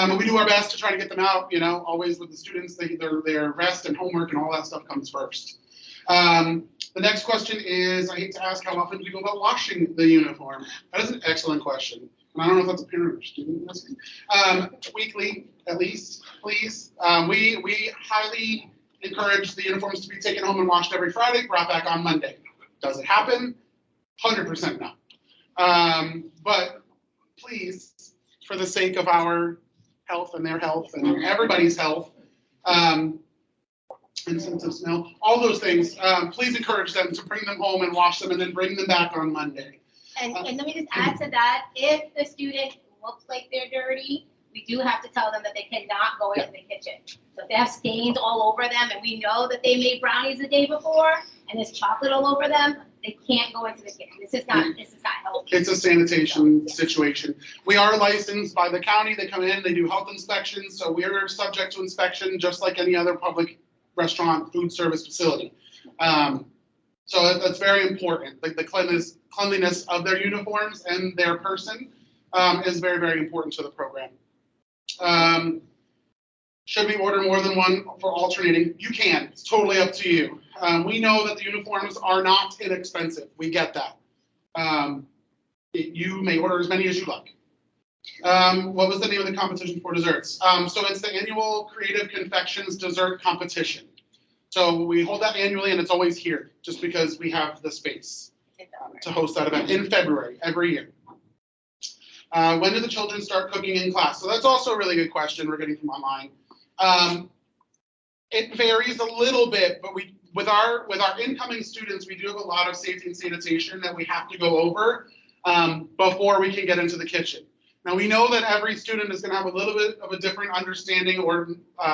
[SPEAKER 2] But we do our best to try to get them out, you know, always with the students, their rest and homework and all that stuff comes first. The next question is, I hate to ask, how often do we go about washing the uniform? That is an excellent question. And I don't know if that's a parent or student asking. Weekly, at least, please. We highly encourage the uniforms to be taken home and washed every Friday, brought back on Monday. Does it happen? 100% no. But please, for the sake of our health and their health and everybody's health, and sense of smell, all those things, please encourage them to bring them home and wash them and then bring them back on Monday.
[SPEAKER 1] And let me just add to that, if the student looks like they're dirty, we do have to tell them that they cannot go into the kitchen. So if they have stains all over them and we know that they made brownies the day before and there's chocolate all over them, they can't go into the kitchen. This is not healthy.
[SPEAKER 2] It's a sanitation situation. We are licensed by the county. They come in, they do health inspections, so we're subject to inspection just like any other public restaurant, food service facility. So that's very important. Like the cleanliness of their uniforms and their person is very, very important to the program. Should we order more than one for alternating? You can. It's totally up to you. We know that the uniforms are not inexpensive. We get that. You may order as many as you like. What was the name of the competition for desserts? So it's the annual Creative Confections Dessert Competition. So we hold that annually, and it's always here, just because we have the space to host that event in February every year. When do the children start cooking in class? So that's also a really good question we're getting from online. It varies a little bit, but with our incoming students, we do have a lot of safety and sanitation that we have to go over before we can get into the kitchen. Now, we know that every student is going to have a little bit of a different understanding or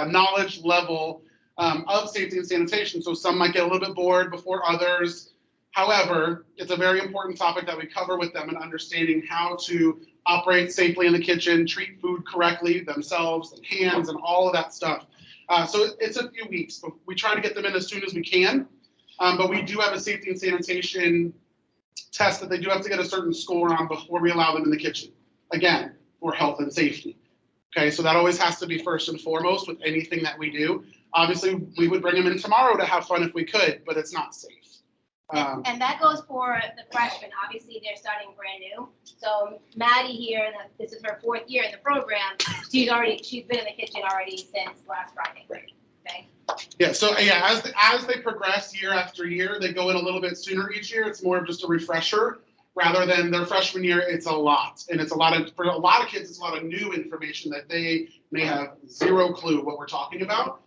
[SPEAKER 2] knowledge level of safety and sanitation. So some might get a little bit bored before others. However, it's a very important topic that we cover with them and understanding how to operate safely in the kitchen, treat food correctly themselves and hands and all of that stuff. So it's a few weeks, but we try to get them in as soon as we can. But we do have a safety and sanitation test that they do have to get a certain score on before we allow them in the kitchen. Again, for health and safety. Okay, so that always has to be first and foremost with anything that we do. Obviously, we would bring them in tomorrow to have fun if we could, but it's not safe.
[SPEAKER 1] And that goes for the freshmen. Obviously, they're starting brand new. So Maddie here, this is her 4th year in the program. She's been in the kitchen already since last Friday.
[SPEAKER 2] Right.
[SPEAKER 1] Okay.
[SPEAKER 2] Yeah. So yeah, as they progress year after year, they go in a little bit sooner each year. It's more of just a refresher rather than their freshman year. It's a lot, and it's for a lot of kids, it's a lot of new information that they may have zero clue what we're talking about.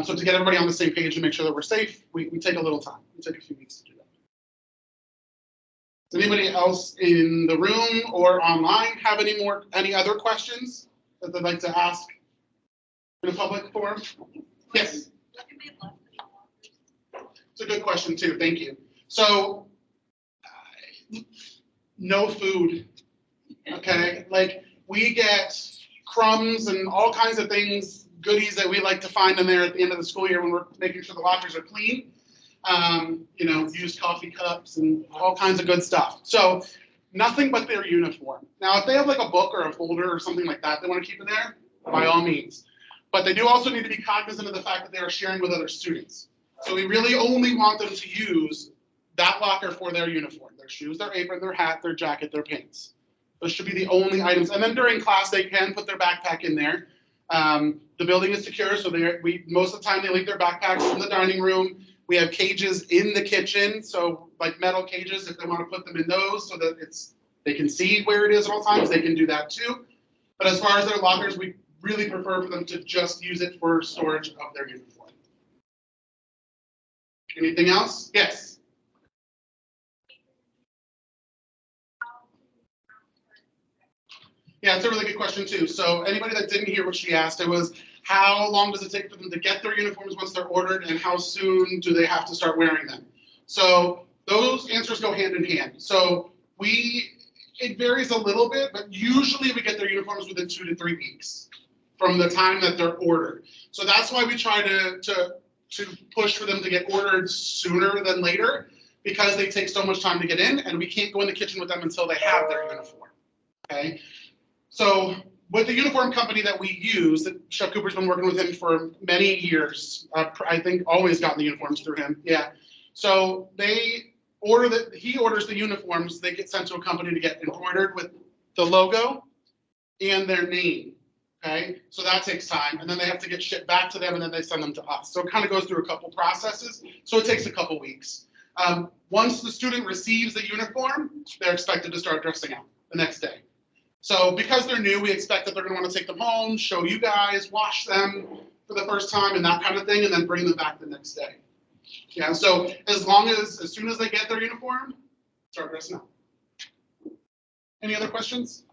[SPEAKER 2] So to get everybody on the same page and make sure that we're safe, we take a little time. We take a few weeks to do that. Does anybody else in the room or online have any other questions that they'd like to ask in a public forum? Yes. It's a good question too. Thank you. So no food. Okay. Like we get crumbs and all kinds of things, goodies that we like to find in there at the end of the school year when we're making sure the lockers are clean. Used coffee cups and all kinds of good stuff. So nothing but their uniform. Now, if they have like a book or a folder or something like that they want to keep in there, by all means. But they do also need to be cognizant of the fact that they are sharing with other students. So we really only want them to use that locker for their uniform, their shoes, their apron, their hat, their jacket, their pants. Those should be the only items. And then during class, they can put their backpack in there. The building is secure, so most of the time they leave their backpacks in the dining room. We have cages in the kitchen, so like metal cages, if they want to put them in those so that they can see where it is at all times, they can do that too. But as far as their lockers, we really prefer for them to just use it for storage of their uniform. Anything else? Yes. Yeah, it's a really good question too. So anybody that didn't hear what she asked, it was how long does it take for them to get their uniforms once they're ordered, and how soon do they have to start wearing them? So those answers go hand in hand. So it varies a little bit, but usually we get their uniforms within 2 to 3 weeks from the time that they're ordered. So that's why we try to to push for them to get ordered sooner than later because they take so much time to get in, and we can't go in the kitchen with them until they have their uniform. Okay, so with the uniform company that we use, that Chef Cooper's been working with him for many years. I think always gotten the uniforms through him. Yeah. So he orders the uniforms. They get sent to a company to get embroidered with the logo and their name. Okay. So that takes time, and then they have to get shipped back to them, and then they send them to us. So it kind of goes through a couple processes. So it takes a couple weeks. Once the student receives the uniform, they're expected to start dressing out the next day. So because they're new, we expect that they're going to want to take them home, show you guys, wash them for the first time and that kind of thing, and then bring them back the next day. Yeah, so as soon as they get their uniform, start dressing up. Any other questions?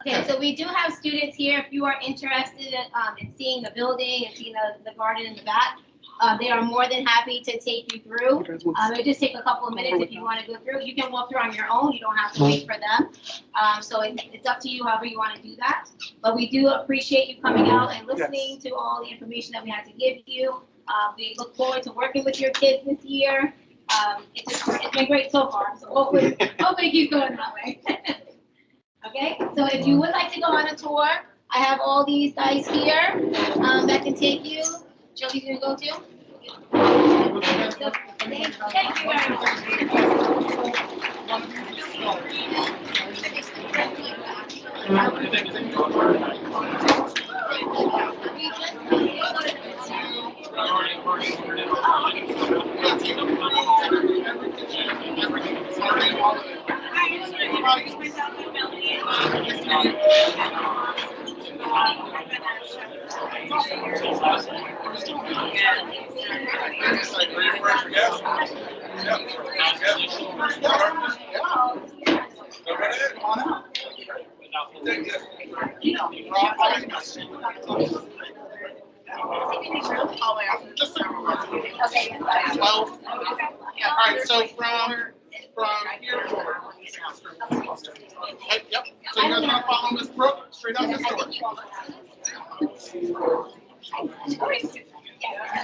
[SPEAKER 1] Okay, so we do have students here. If you are interested in seeing the building and seeing the garden in the back, they are more than happy to take you through. It'll just take a couple of minutes if you want to go through. You can walk through on your own. You don't have to wait for them. So it's up to you however you want to do that. But we do appreciate you coming out and listening to all the information that we had to give you. We look forward to working with your kids this year. It's been great so far. So hopefully it keeps going that way. Okay, so if you would like to go on a tour, I have all these guys here that can take you. Jolie's gonna go too? Thank you very much. All right, so from here forward. Yep, so you guys want to follow Miss Brooke straight out this door.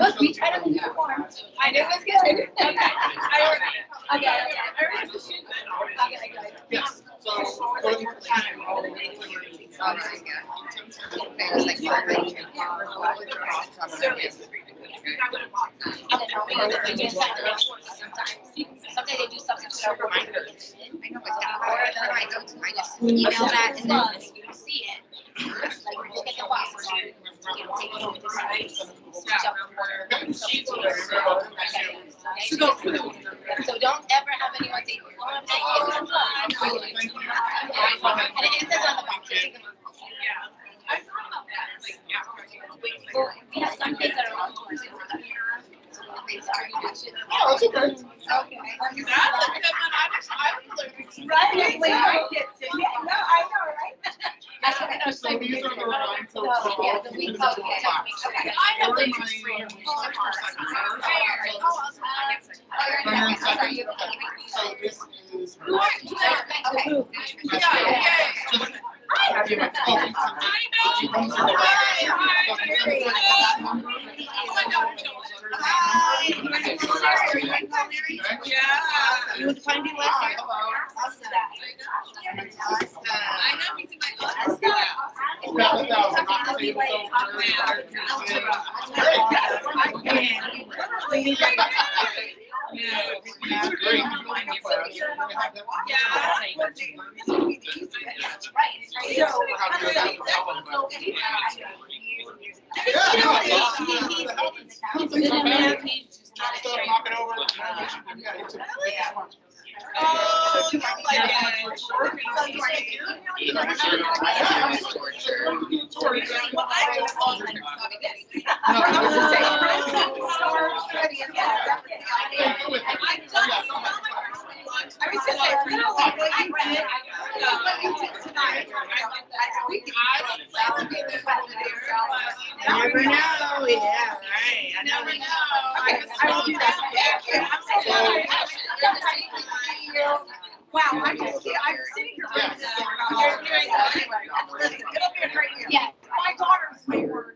[SPEAKER 1] Look, we tried to uniform.
[SPEAKER 4] I knew it was good. Okay. I ordered it.
[SPEAKER 1] Okay.
[SPEAKER 4] I ordered the shoe.
[SPEAKER 1] Okay, good.
[SPEAKER 2] Yes, so.
[SPEAKER 1] Sometimes they do substitute over reminders.
[SPEAKER 7] I know, but wherever I go to, I just email that and then you see it.
[SPEAKER 1] Like, look at the box. Take it over the side. So don't ever have anyone take it. And it says on the box.
[SPEAKER 4] I thought about that. Like,
[SPEAKER 1] Well, we have some kids that are on tours.
[SPEAKER 2] Oh, it's okay.
[SPEAKER 4] Okay. That's a good one.
[SPEAKER 1] Right?
[SPEAKER 4] No, I know, right?
[SPEAKER 1] That's what I know.
[SPEAKER 2] So these are the lines for
[SPEAKER 1] Yeah,
[SPEAKER 2] all
[SPEAKER 1] the
[SPEAKER 2] the
[SPEAKER 1] week,
[SPEAKER 2] individual
[SPEAKER 1] okay.
[SPEAKER 2] classes.
[SPEAKER 1] Okay.
[SPEAKER 4] I know
[SPEAKER 2] We're
[SPEAKER 4] they
[SPEAKER 2] in
[SPEAKER 4] just
[SPEAKER 2] my
[SPEAKER 4] read.
[SPEAKER 2] first or second. Then you're in second. So this is.
[SPEAKER 4] You would find it
[SPEAKER 2] Hi, hello.
[SPEAKER 4] I know, we see my
[SPEAKER 2] About 1,000. Not the same, knock it over.
[SPEAKER 7] Never know, yeah, right, I never know. I will do that.
[SPEAKER 4] Wow, I'm sitting here. Listen, it'll be a great year.
[SPEAKER 1] Yeah.
[SPEAKER 4] My daughter's my word.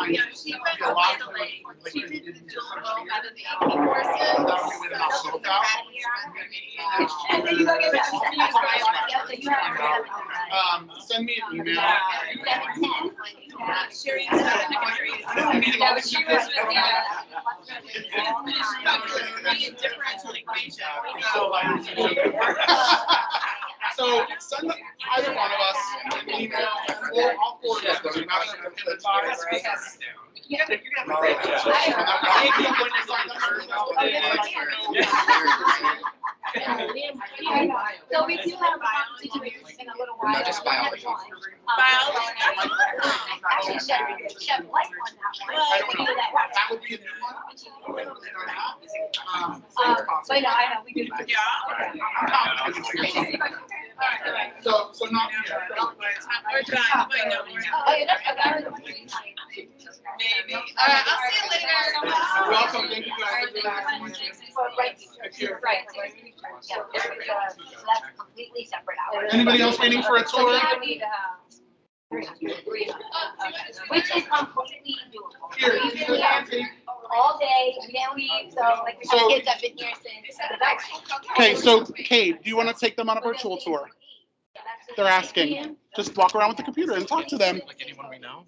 [SPEAKER 4] Yeah, she went away to late. She did the dual and then the AP courses. And then you go get that.
[SPEAKER 2] Send me an email.
[SPEAKER 4] Sherry said that but she was with the differential equation.
[SPEAKER 2] So send either one of us an email, or all four of us.
[SPEAKER 1] So we do have situations in a little while.
[SPEAKER 8] No, just biology.
[SPEAKER 1] Actually, shed light on that one.
[SPEAKER 2] I don't know. That would be a new one.
[SPEAKER 1] But no, I know, we do.
[SPEAKER 2] So not yet.
[SPEAKER 4] We're done. Wait, no, we're not.
[SPEAKER 1] Oh, yeah, that's okay.
[SPEAKER 4] Maybe. All right, I'll see you later.
[SPEAKER 2] Welcome, thank you guys.
[SPEAKER 1] Right, right. Yeah, so that's completely separate hours.
[SPEAKER 2] Anybody else waiting for a tour?
[SPEAKER 1] Which is completely doable.
[SPEAKER 2] Here,
[SPEAKER 1] We've been here all day, we didn't leave, so like we have
[SPEAKER 2] So-
[SPEAKER 1] kids that have been here since.
[SPEAKER 5] Okay, so Kate, do you want to take them on a virtual tour? They're asking. Just walk around with the computer and talk to them.
[SPEAKER 8] Like anyone we know?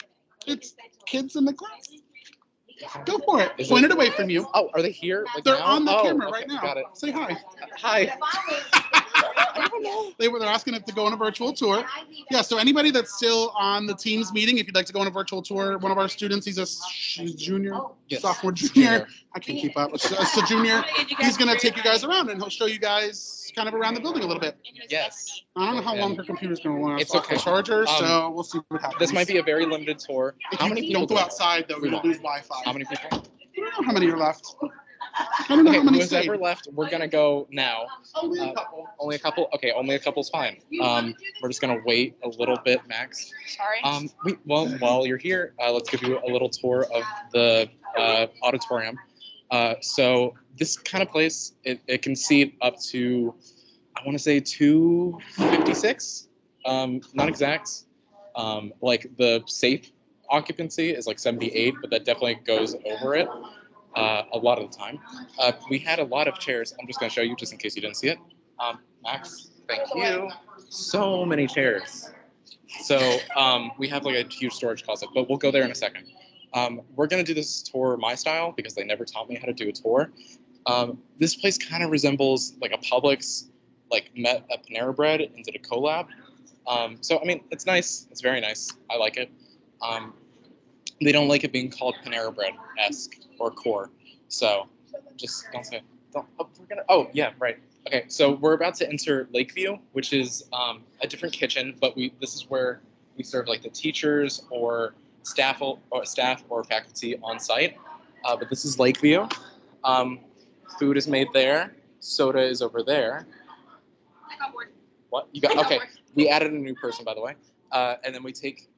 [SPEAKER 5] It's kids in the class. Go for it. Point it away from you.
[SPEAKER 8] Oh, are they here? Like
[SPEAKER 5] They're
[SPEAKER 8] now?
[SPEAKER 5] on the
[SPEAKER 8] Oh,
[SPEAKER 5] camera
[SPEAKER 8] okay,
[SPEAKER 5] right now.
[SPEAKER 8] Got it.
[SPEAKER 5] Say hi.
[SPEAKER 8] Hi.
[SPEAKER 5] They're asking if to go on a virtual tour. Yeah, so anybody that's still on the Teams meeting, if you'd like to go on a virtual tour, one of our students, he's a junior,
[SPEAKER 8] Yes.
[SPEAKER 5] sophomore, junior. I can't keep up. It's a junior. He's gonna take you guys around and he'll show you guys kind of around the building a little bit.
[SPEAKER 8] Yes.
[SPEAKER 5] I don't know how long her computer's gonna last
[SPEAKER 8] It's
[SPEAKER 5] off the
[SPEAKER 8] okay.
[SPEAKER 5] charger, so we'll see what happens.
[SPEAKER 8] This might be a very limited tour.
[SPEAKER 5] If
[SPEAKER 8] How
[SPEAKER 5] you
[SPEAKER 8] many people?
[SPEAKER 5] don't go outside though,
[SPEAKER 8] We
[SPEAKER 5] you'll
[SPEAKER 8] won't.
[SPEAKER 5] lose Wi-Fi.
[SPEAKER 8] How many people?
[SPEAKER 5] I don't know how many are left. I don't know
[SPEAKER 8] Okay,
[SPEAKER 5] how many
[SPEAKER 8] who's
[SPEAKER 5] stayed.
[SPEAKER 8] ever left, we're gonna go now.
[SPEAKER 2] Only a
[SPEAKER 8] Uh,
[SPEAKER 2] couple.
[SPEAKER 8] Only a couple? Okay, only a couple's fine. We're just gonna wait a little bit, Max.
[SPEAKER 1] Sorry.
[SPEAKER 8] While you're here, let's give you a little tour of the auditorium. So this kind of place, it can seat up to, I want to say 256. Not exact. Like the safe occupancy is like 78, but that definitely goes over it a lot of the time. We had a lot of chairs. I'm just going to show you just in case you didn't see it. Max, thank you. So many chairs. So we have like a huge storage closet, but we'll go there in a second. We're going to do this tour my style because they never taught me how to do a tour. This place kind of resembles like a Publix, like met a Panera Bread and did a collab. So, I mean, it's nice. It's very nice. I like it. They don't like it being called Panera Bread-esque or core. So just don't say, oh, yeah, right. Okay, so we're about to enter Lakeview, which is a different kitchen, but this is where we serve like the teachers or staff or faculty on site. But this is Lakeview. Food is made there. Soda is over there.
[SPEAKER 4] I got one.
[SPEAKER 8] What? You got? Okay. We added a new person, by the way. And then we take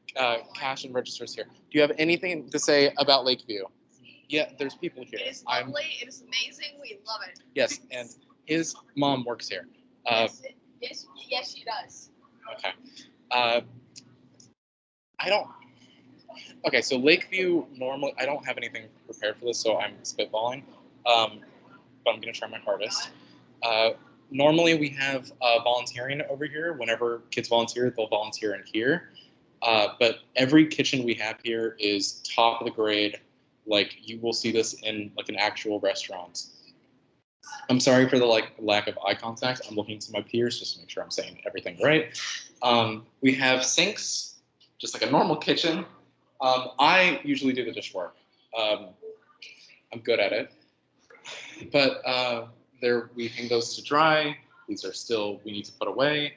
[SPEAKER 8] cash and registers here. Do you have anything to say about Lakeview? Yeah, there's people here.
[SPEAKER 4] It is lovely. It is amazing. We love it.
[SPEAKER 8] Yes, and his mom works here.
[SPEAKER 4] Yes, she does.
[SPEAKER 8] Okay. Okay, so Lakeview, normally, I don't have anything prepared for this, so I'm spitballing. But I'm going to try my hardest. Normally, we have volunteering over here. Whenever kids volunteer, they'll volunteer in here. But every kitchen we have here is top of the grade. Like, you will see this in like an actual restaurant. I'm sorry for the lack of eye contact. I'm looking to my peers just to make sure I'm saying everything right. We have sinks, just like a normal kitchen. I usually do the dish work. I'm good at it. But we hang those to dry. These are still, we need to put away.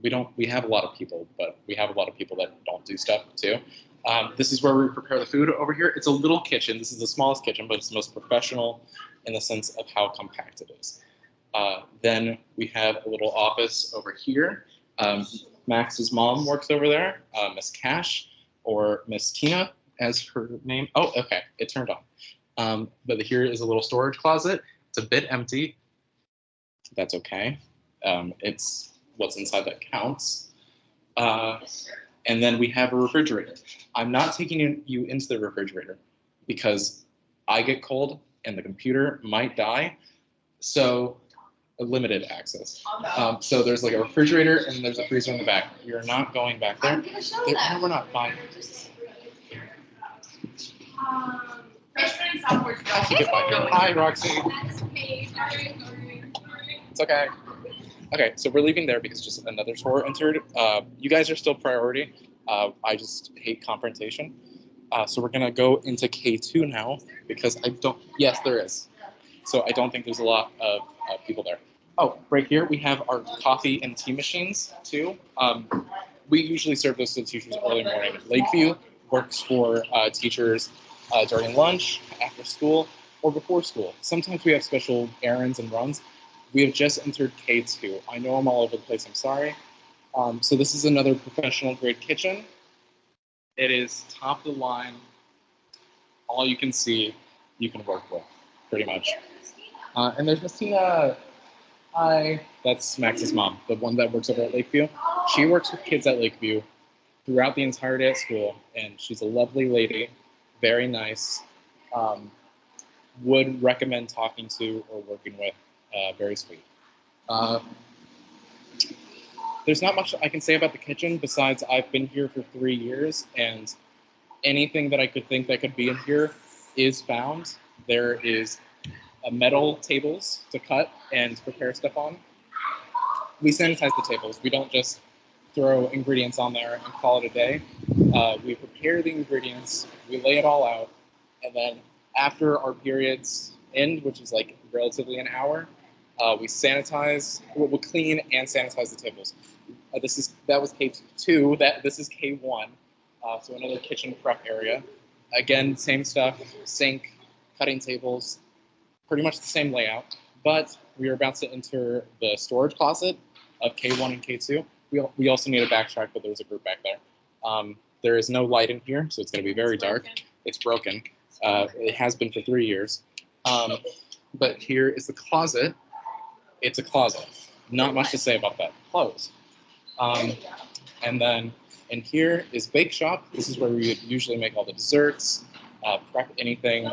[SPEAKER 8] We have a lot of people, but we have a lot of people that don't do stuff too. This is where we prepare the food over here. It's a little kitchen. This is the smallest kitchen, but it's the most professional in the sense of how compact it is. Then we have a little office over here. Max's mom works over there, Miss Cash, or Miss Tina as her name. Oh, okay, it turned on. But here is a little storage closet. It's a bit empty. That's okay. It's what's inside that counts. And then we have a refrigerator. I'm not taking you into the refrigerator because I get cold and the computer might die. So limited access. So there's like a refrigerator and there's a freezer in the back. You're not going back there.
[SPEAKER 1] I'm gonna show
[SPEAKER 8] No,
[SPEAKER 1] that.
[SPEAKER 8] we're not. Fine.
[SPEAKER 4] Freshman and sophomore.
[SPEAKER 8] Okay, fine. Hi, Roxy. It's okay. Okay, so we're leaving there because just another tour entered. You guys are still priority. I just hate confrontation. So we're gonna go into K2 now because I don't, yes, there is. So I don't think there's a lot of people there. Oh, right here we have our coffee and tea machines too. We usually serve those to the teachers early morning. Lakeview works for teachers during lunch, after school, or before school. Sometimes we have special errands and runs. We have just entered K2. I know I'm all over the place, I'm sorry. So this is another professional grade kitchen. It is top of the line. All you can see, you can work with, pretty much. And there's Messina. Hi, that's Max's mom, the one that works over at Lakeview. She works with kids at Lakeview throughout the entire day at school, and she's a lovely lady, very nice. Would recommend talking to or working with, very sweet. There's not much I can say about the kitchen besides I've been here for 3 years, and anything that I could think that could be in here is found. There is metal tables to cut and prepare stuff on. We sanitize the tables. We don't just throw ingredients on there and call it a day. We prepare the ingredients, we lay it all out, and then after our periods end, which is like relatively an hour, we sanitize, we'll clean and sanitize the tables. That was K2, this is K1, so another kitchen prep area. Again, same stuff, sink, cutting tables, pretty much the same layout, but we are about to enter the storage closet of K1 and K2. We also need a backtrack, but there's a group back there. There is no light in here, so it's going to be very dark. It's broken. It has been for 3 years. But here is the closet. It's a closet. Not much to say about that. Closed. And then in here is bake shop. This is where we would usually make all the desserts, prep anything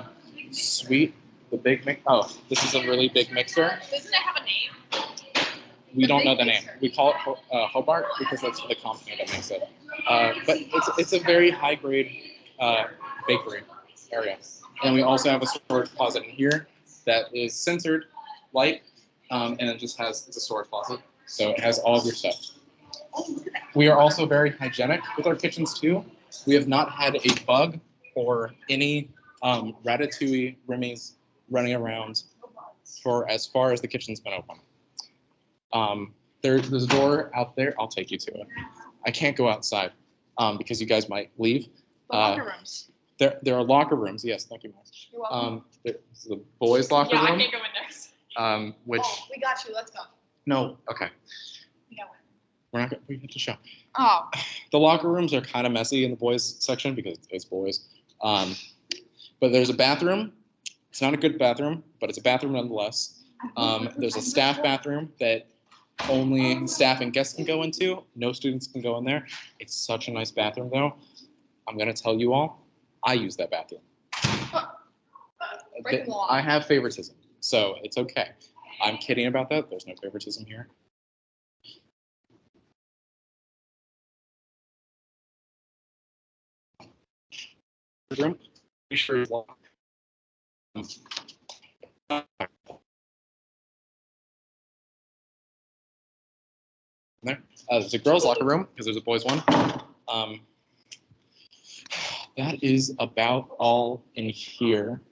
[SPEAKER 8] sweet. The big mix. Oh, this is a really big mixer.
[SPEAKER 4] Doesn't it have a name?
[SPEAKER 8] We don't know the name. We call it Hobart because that's the company that makes it. But it's a very high grade bakery area. And we also have a storage closet in here that is centered, light, and it just has, it's a storage closet. So it has all of your stuff. We are also very hygienic with our kitchens too. We have not had a bug or any ratatouille Remy's running around for as far as the kitchen's been open. There's a door out there. I'll take you to it. I can't go outside because you guys might leave.
[SPEAKER 4] The locker rooms.
[SPEAKER 8] There are locker rooms. Yes, thank you, Max.
[SPEAKER 4] You're welcome.
[SPEAKER 8] There's the boys' locker
[SPEAKER 4] Yeah, I
[SPEAKER 8] room.
[SPEAKER 4] can't go in next.
[SPEAKER 8] Which
[SPEAKER 4] Oh, we got you. Let's go.
[SPEAKER 8] no, okay.
[SPEAKER 4] Yeah.
[SPEAKER 8] We're not. We have to show.
[SPEAKER 4] Oh.
[SPEAKER 8] The locker rooms are kind of messy in the boys section because it's boys. But there's a bathroom. It's not a good bathroom, but it's a bathroom nonetheless. There's a staff bathroom that only staff and guests can go into. No students can go in there. It's such a nice bathroom though. I'm gonna tell you all, I use that bathroom.
[SPEAKER 4] Break the law.
[SPEAKER 8] I have favoritism, so it's okay. I'm kidding about that. There's no favoritism here. Room. Be sure it's locked. There. There's a girls' locker room because there's a boys' one. That is about all in here.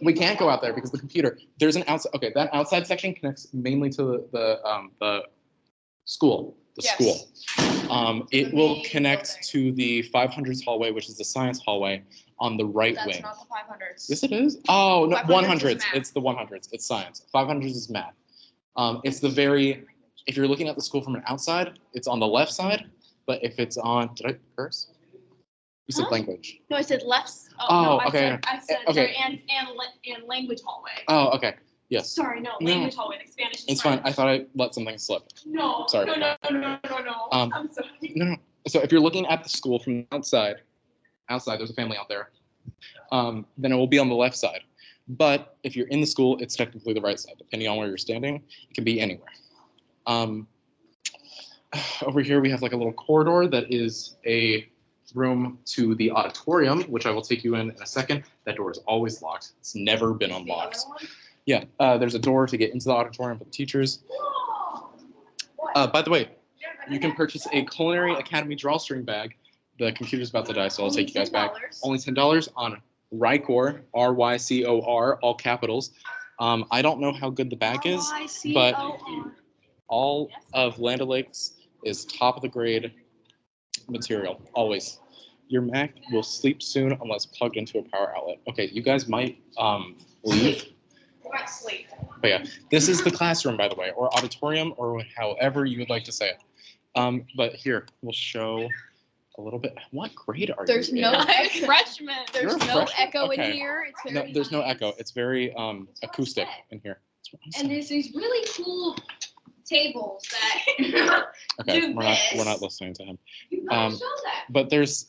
[SPEAKER 8] We can't go out there because the computer. There's an outside. Okay, that outside section connects mainly to the school. The
[SPEAKER 4] Yes.
[SPEAKER 8] school. It will connect to the 500s hallway, which is the science hallway on the right
[SPEAKER 4] That's
[SPEAKER 8] wing.
[SPEAKER 4] not the 500s.
[SPEAKER 8] Yes, it is. Oh, no,
[SPEAKER 4] 500s is
[SPEAKER 8] 100s.
[SPEAKER 4] math.
[SPEAKER 8] It's the 100s. It's science. 500s is math. It's the very. If you're looking at the school from an outside, it's on the left side. But if it's on, did I curse? You said
[SPEAKER 4] Huh?
[SPEAKER 8] language.
[SPEAKER 4] No, I said left.
[SPEAKER 8] Oh,
[SPEAKER 4] no,
[SPEAKER 8] okay.
[SPEAKER 4] I said
[SPEAKER 8] Okay.
[SPEAKER 4] sorry, and language hallway.
[SPEAKER 8] Oh, okay. Yes.
[SPEAKER 4] Sorry, no,
[SPEAKER 8] No.
[SPEAKER 4] language hallway, like Spanish. is
[SPEAKER 8] It's fine. I thought I let something slip.
[SPEAKER 4] No,
[SPEAKER 8] Sorry.
[SPEAKER 4] no.
[SPEAKER 8] Um,
[SPEAKER 4] I'm sorry.
[SPEAKER 8] No. So if you're looking at the school from outside, there's a family out there, then it will be on the left side. But if you're in the school, it's technically the right side, depending on where you're standing. It can be anywhere. Over here, we have like a little corridor that is a room to the auditorium, which I will take you in a second. That door is always locked. It's never been unlocked. Yeah, there's a door to get into the auditorium for the teachers. By the way, you can purchase a Culinary Academy drawstring bag. The computer's about to die, so I'll take you guys back. Only $10 on Rycor, RYCOR, all capitals. I don't know how good the bag is, but all of Land O'Lakes is top of the grade material, always. Your Mac will sleep soon unless plugged into a power outlet. Okay, you guys might leave.
[SPEAKER 4] Sleep.
[SPEAKER 8] But yeah, this is the classroom, by the way, or auditorium, or however you would like to say it. But here, we'll show a little bit. What grade are
[SPEAKER 9] There's
[SPEAKER 8] you
[SPEAKER 9] no
[SPEAKER 8] in?
[SPEAKER 4] Freshman.
[SPEAKER 9] There's
[SPEAKER 8] You're a
[SPEAKER 9] no
[SPEAKER 8] freshman?
[SPEAKER 9] echo
[SPEAKER 8] Okay.
[SPEAKER 9] in here. It's
[SPEAKER 8] No,
[SPEAKER 9] very
[SPEAKER 8] there's no
[SPEAKER 9] nice.
[SPEAKER 8] echo. It's very acoustic in here.
[SPEAKER 1] And there's these really cool tables that
[SPEAKER 8] Okay,
[SPEAKER 1] do
[SPEAKER 8] we're not
[SPEAKER 1] this.
[SPEAKER 8] listening to him.
[SPEAKER 1] you gotta
[SPEAKER 8] Um,
[SPEAKER 1] show that.
[SPEAKER 8] But there's